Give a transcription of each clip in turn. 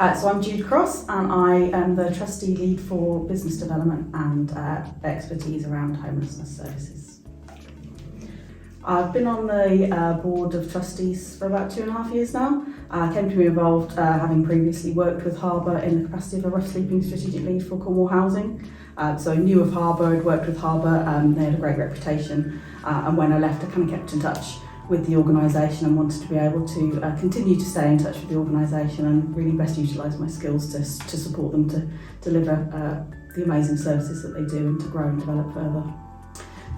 So I'm Jude and I am the Trustee lead for business development and expertise around homelessness services. I've been on the board of trustees for about 2.5 years now. I came to be involved having previously worked with Harbour in the capacity of a rough sleeping strategic lead for Cornwall Housing. So I knew of Harbour, I'd worked with Harbour, they had a great reputation, and when I left I kind of kept in touch with the organisation and wanted to be able to continue to stay in touch with the organisation and really best utilise my skills to support them to deliver the amazing services that they do and to grow and develop further.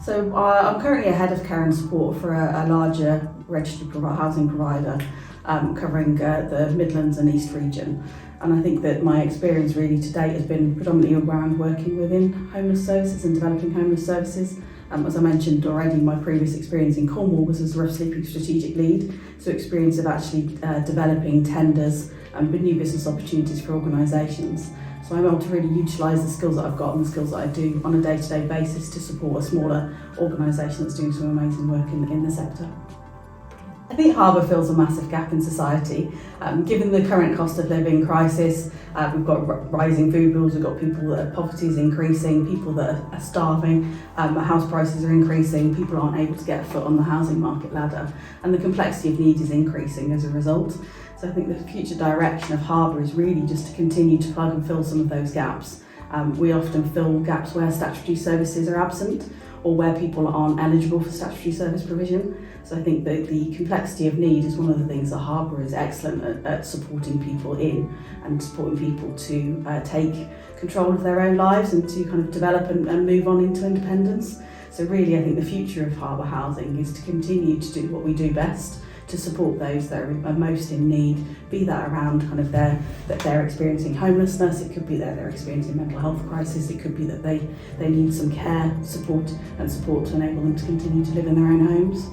So I'm currently a head of care and support for a larger registered housing provider covering the Midlands and East region. And I think that my experience really to date has been predominantly around working within homeless services and developing homeless services. As I mentioned already, my previous experience in Cornwall was as a rough sleeping strategic lead, so experience of actually developing tenders and new business opportunities for organisations. So I'm able to really utilise the skills that I've got and the skills that I do on a day-to-day basis to support a smaller organisation that's doing some amazing work in the sector. I think Harbour fills a massive gap in society. Given the current cost of living crisis, we've got rising food bills, we've got people that poverty is increasing, people that are starving, house prices are increasing, people aren't able to get a foot on the housing market ladder, and the complexity of need is increasing as a result. So I think the future direction of Harbour is really just to continue to plug and fill some of those gaps. We often fill gaps where statutory services are absent or where people aren't eligible for statutory service provision. So I think that the complexity of need is one of the things that Harbour is excellent at supporting people in and supporting people to take control of their own lives and to kind of develop and move on into independence. So really I think the future of Harbour Housing is to continue to do what we do best, to support those that are most in need, be that around kind of that they're experiencing homelessness, it could be that they're experiencing mental health crisis, it could be that they need some care, support to enable them to continue to live in their own homes.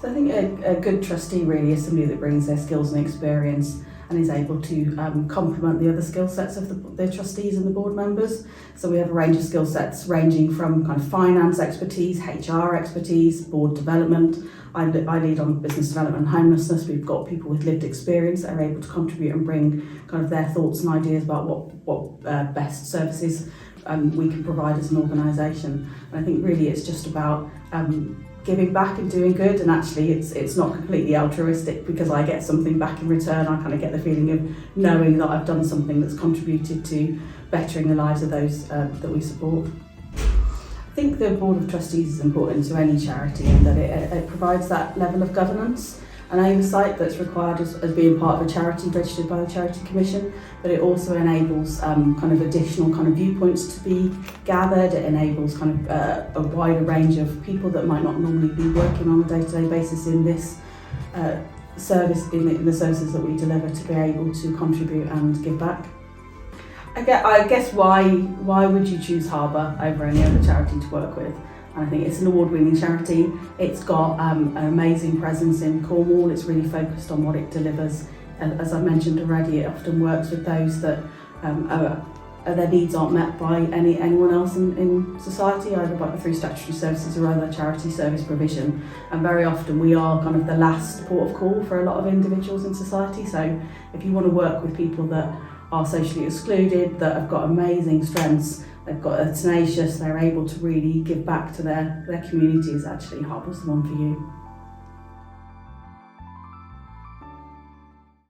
So I think a good trustee really is somebody that brings their skills and experience and is able to complement the other skill sets of the trustees and the board members. So we have a range of skill sets ranging from kind of finance expertise, HR expertise, board development. I lead on business development and homelessness. We've got people with lived experience that are able to contribute and bring kind of their thoughts and ideas about what best services we can provide as an organisation. And I think really it's just about giving back and doing good, and actually it's not completely altruistic because I get something back in return. I kind of get the feeling of knowing that I've done something that's contributed to bettering the lives of those that we support. I think the Board of Trustees is important to any charity in that it provides that level of governance and oversight that's required as being part of a charity registered by the Charity Commission, but it also enables kind of additional kind of viewpoints to be gathered. It enables kind of a wider range of people that might not normally be working on a day-to-day basis in this service, in the services that we deliver, to be able to contribute and give back. I guess why would you choose Harbour over any other charity to work with? And I think it's an award-winning charity. It's got an amazing presence in Cornwall. It's really focused on what it delivers. And as I've mentioned already, it often works with those that their needs aren't met by anyone else in society, either through statutory services or other charity service provision. And very often we are kind of the last port of call for a lot of individuals in society. So if you want to work with people that are socially excluded, that have got amazing strengths, they've got a tenacious, they're able to really give back to their communities, actually Harbour's the one for you.